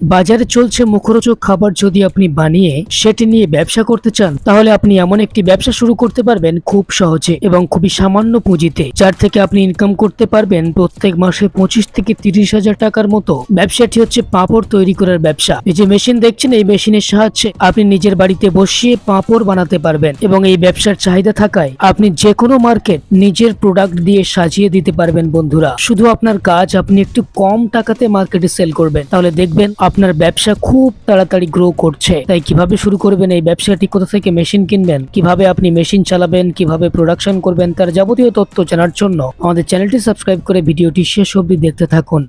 বাজারে চলছে মুখরোচক খাবার যদি আপনি বানিয়ে সেটি নিয়ে ব্যবসা করতে চান, তাহলে আপনি এমন একটি ব্যবসা শুরু করতে পারবেন খুব সহজে এবং খুবই সামান্য পুঁজিতে, যার থেকে আপনি ইনকাম করতে পারবেন প্রত্যেক মাসে 25 থেকে 30,000 টাকার মতো। ব্যবসাটি হচ্ছে পাঁপড় তৈরি করার ব্যবসা। এই যে মেশিন দেখছেন, এই মেশিনের সাহায্যে আপনি নিজের বাড়িতে বসিয়ে পাঁপড় বানাতে পারবেন এবং এই ব্যবসার চাহিদা থাকায় আপনি যে কোনো মার্কেট নিজের প্রোডাক্ট দিয়ে সাজিয়ে দিতে পারবেন। বন্ধুরা, শুধু আপনার কাজ আপনি একটু কম টাকাতে মার্কেটে সেল করবেন, তাহলে দেখবেন আপনার ব্যবসা খুব তাড়াতাড়ি গ্রো করছে। তাই কিভাবে শুরু করবেন এই ব্যবসাটি, কোথা থেকে মেশিন কিনবেন, কিভাবে আপনি মেশিন চালাবেন, কিভাবে প্রোডাকশন করবেন, তার যাবতীয় তথ্য জানার জন্য আমাদের চ্যানেলটি সাবস্ক্রাইব করে ভিডিওটি শেষ অবধি দেখতে থাকুন।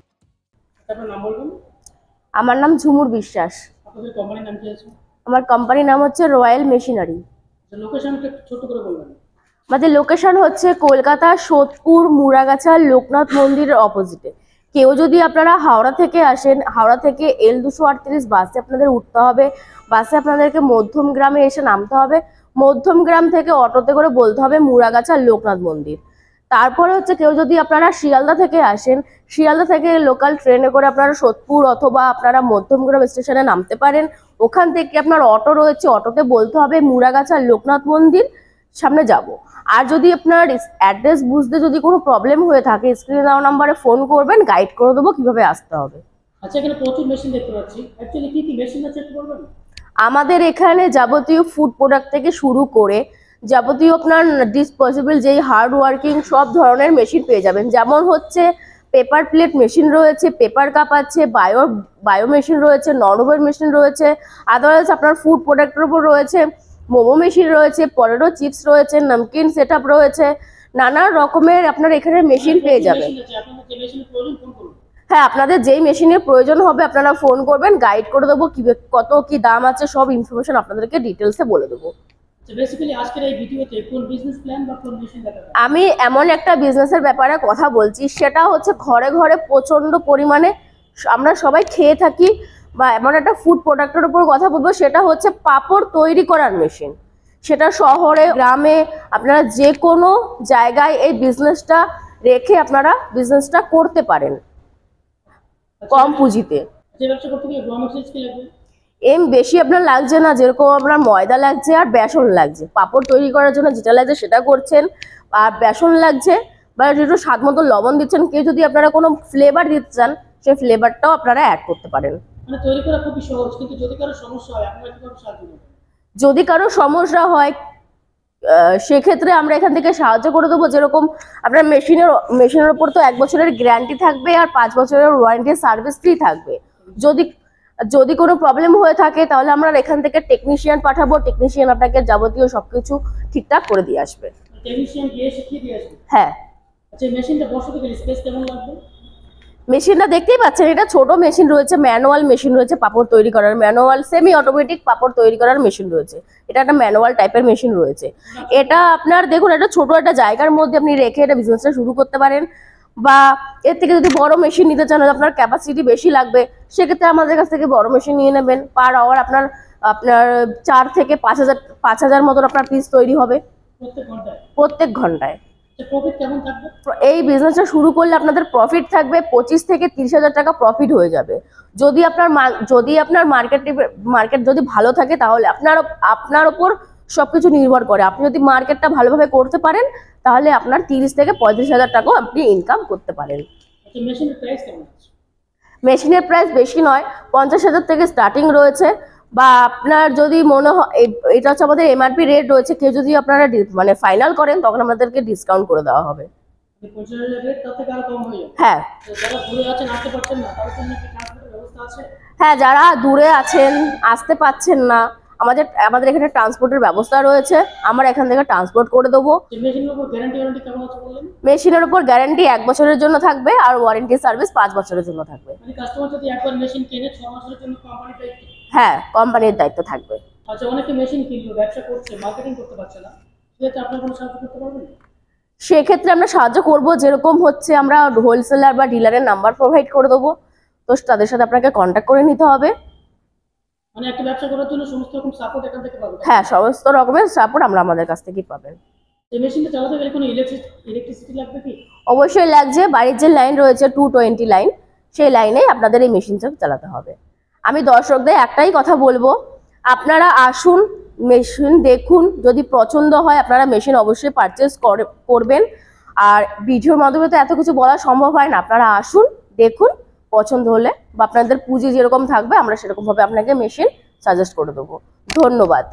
আমার নাম ঝুমুর বিশ্বাস। আপনাদের কোম্পানির নাম কি আছে? আমার কোম্পানির নাম হচ্ছে রয়্যাল মেশিনারি। লোকেশনটা ছোট করে বলবেন। আমাদের লোকেশন হচ্ছে কলকাতা সোদপুর মুড়াগাছা লোকনাথ মন্দিরের অপোজিটে। কেউ যদি আপনারা হাওড়া থেকে আসেন, হাওড়া থেকে L238 বাসে আপনাদের উঠতে হবে। বাসে আপনাদেরকে মধ্যমগ্রামে এসে নামতে হবে। মধ্যমগ্রাম থেকে অটোতে করে বলতে হবে মুড়াগাছা লোকনাথ মন্দির। তারপরে হচ্ছে কেউ যদি আপনারা শিয়ালদা থেকে আসেন, শিয়ালদা থেকে লোকাল ট্রেনে করে আপনারা সোদপুর অথবা আপনারা মধ্যমগ্রাম স্টেশনে নামতে পারেন। ওখান থেকে আপনার অটো রয়েছে, অটোতে বলতে হবে মুড়াগাছা লোকনাথ মন্দির সামনে যাব। আর যদি আপনার অ্যাড্রেস বুঝতে যদি কোনো প্রবলেম হয়ে থাকে, স্ক্রিনে দেওয়া নাম্বারে ফোন করবেন, গাইড করে দেবো কিভাবে আসতে হবে। আচ্ছা, এখানে প্রচুর মেশিন দেখতে পাচ্ছি। অ্যাকচুয়ালি কি কি মেশিন আছে একটু বলবেন? আমাদের এখানে যাবতীয় ফুড প্রোডাক্ট থেকে শুরু করে যাবতীয় আপনার ডিসপোজেবল যেই হার্ড ওয়ার্কিং সব ধরনের মেশিন পেয়ে যাবেন। যেমন হচ্ছে পেপার প্লেট মেশিন রয়েছে, পেপার কাপ আছে, বায়ো মেশিন রয়েছে, ননওভার মেশিন রয়েছে, আদারওয়াইজ আপনার ফুড প্রোডাক্টের উপর রয়েছে মোমো মেশিন রয়েছে, পটেটো চিপস রয়েছে, নামকিন সেটআপ রয়েছে, নানা রকমের আপনার এখানে মেশিন পেয়ে যাবেন। হ্যাঁ, আপনাদের যেই মেশিনের প্রয়োজন হবে আপনারা ফোন করবেন, গাইড করে দেবো কত কি দাম আছে, সব ইনফরমেশন আপনাদেরকে ডিটেলসে বলে দেবো। আমি এমন একটা বিজনেসের ব্যাপারে কথা বলছি, সেটা হচ্ছে ঘরে ঘরে প্রচন্ড পরিমাণে আমরা সবাই খেয়ে থাকি, বা এমন একটা ফুড প্রোডাক্টের উপর কথা বলবো, সেটা হচ্ছে পাঁপড় তৈরি করার মেশিন। সেটা শহরে গ্রামে আপনারা যে কোনো জায়গায় এই বিজনেসটা রেখে আপনারা বিজনেসটা করতে পারেন কম পুঁজিতে। বেশি আপনার লাগছে না, যেরকম আপনার ময়দা লাগছে আর বেসন লাগছে। পাঁপড় তৈরি করার জন্য যেটা লাগছে সেটা করছেন, আর বেসন লাগছে বা একটু স্বাদ মতো লবণ দিচ্ছেন। কেউ যদি আপনারা কোনো ফ্লেভার দিতে চান, সেই ফ্লেভারটাও আপনারা অ্যাড করতে পারেন। মানে তৈরি করা খুবই সহজ, কিন্তু যদি কারো সমস্যা হয় আপনারা কিভাবে সাহায্য করবেন? যদি কারো সমস্যা হয় সেক্ষেত্রে আমরা এখান থেকে সাহায্য করে দেবো। যেরকম আপনার মেশিনের উপর তো 1 বছরের গ্যারান্টি থাকবে আর 5 বছরের ওয়ারেন্টি সার্ভিস ফ্রি থাকবে। যদি কোনো প্রবলেম হয়ে থাকে তাহলে আমরা এখান থেকে টেকনিশিয়ান পাঠাবো। টেকনিশিয়ান আপনাকে যাবতীয় সবকিছু ঠিকঠাক করে দিয়ে আসবে। টেকনিশিয়ান গিয়ে শিখিয়ে দিয়ে আসবে? হ্যাঁ। আচ্ছা, মেশিনটা বসাতে গেলে স্পেস কেমন লাগবে? মেশিনটা দেখতেই পাচ্ছেন, এটা ছোট মেশিন রয়েছে, ম্যানুয়াল মেশিন রয়েছে পাঁপড় তৈরি করার, ম্যানুয়াল সেমি অটোমেটিক পাঁপড় তৈরি করার মেশিন রয়েছে। এটা একটা ম্যানুয়াল টাইপের মেশিন রয়েছে। এটা আপনার দেখুন, এটা ছোট একটা জায়গার মধ্যে আপনি রেখে এটা বিজনেসটা শুরু করতে পারেন, বা এর থেকে যদি বড় মেশিন নিতে চান, আপনার ক্যাপাসিটি বেশি লাগবে, সেক্ষেত্রে আমাদের কাছ থেকে বড় মেশিন নিয়ে নেবেন। পার আওয়ার আপনার 4 থেকে 5,000 মতন আপনার পিস তৈরি হবে প্রত্যেক ঘন্টায়। এই বিজনেসটা শুরু করলে আপনাদের প্রফিট থাকবে 25 থেকে 30,000 টাকা প্রফিট হয়ে যাবে। যদি আপনার মার্কেট যদি ভালো থাকে, তাহলে আপনার ওপর সবকিছু নির্ভর করে। আপনি যদি মার্কেটটা ভালোভাবে করতে পারেন, তাহলে আপনার 30 থেকে 35,000 টাকাও আপনি ইনকাম করতে পারেন। মেশিনের প্রাইস বেশি নয়, 50,000 থেকে স্টার্টিং রয়েছে। বা আপনার যদি মনে হয়, এটা হচ্ছে আমাদের এমআরপি রেট রয়েছে, কেউ যদি আপনারা মানে ফাইনাল করেন তখন আমাদেরকে ডিসকাউন্ট করে দেওয়া হবে। হ্যাঁ হ্যাঁ, যারা দূরে আছেন, আসতে পারছেন না, আমাদের এখানে ট্রান্সপোর্টের ব্যবস্থা রয়েছে। আমরা এখান থেকে ট্রান্সপোর্ট করে দেবো। মেশিনের উপর গ্যারান্টি 1 বছরের জন্য থাকবে আর ওয়ারেন্টি সার্ভিস 5 বছরের জন্য থাকবে। হ্যাঁ, কোম্পানির দায়িত্ব থাকবে। আচ্ছা, অনেকে মেশিন কিনলো, ব্যবসা করছে, মার্কেটিং করতে পারছে না, সেটা আপনারা কোনো সাহায্য করতে পারবেন? সেক্ষেত্রে আমরা সাহায্য করব। যেরকম হচ্ছে আমরা হোলসেলার বা ডিলারের নাম্বার প্রোভাইড করে দেবো, তো তাদের সাথে আপনাকে কন্ট্যাক্ট করে নিতে হবে। মানে একটা ব্যবসা করার জন্য সমস্ত রকম সাপোর্ট এখান থেকে পাবেন? হ্যাঁ, সমস্ত রকমের সাপোর্ট আমরা আমাদের কাছ থেকেই পাবেন। এই মেশিনটা চালাতে গেলে কোনো ইলেকট্রিসিটি লাগবে কি? অবশ্যই লাগছে। বাড়ির যে লাইন রয়েছে 220 লাইন, সেই লাইনে আপনাদের এই মেশিনটা চালাতে হবে। আমি দর্শকদের একটাই কথা বলবো, আপনারা আসুন, মেশিন দেখুন, যদি পছন্দ হয় আপনারা মেশিন অবশ্যই পারচেস করবেন। আর ভিডিওর মাধ্যমে তো এত কিছু বলা সম্ভব হয় না, আপনারা আসুন, দেখুন, পছন্দ হলে বা আপনাদের পুঁজি যেরকম থাকবে আমরা সেরকমভাবে আপনাকে মেশিন সাজেস্ট করে দেবো। ধন্যবাদ।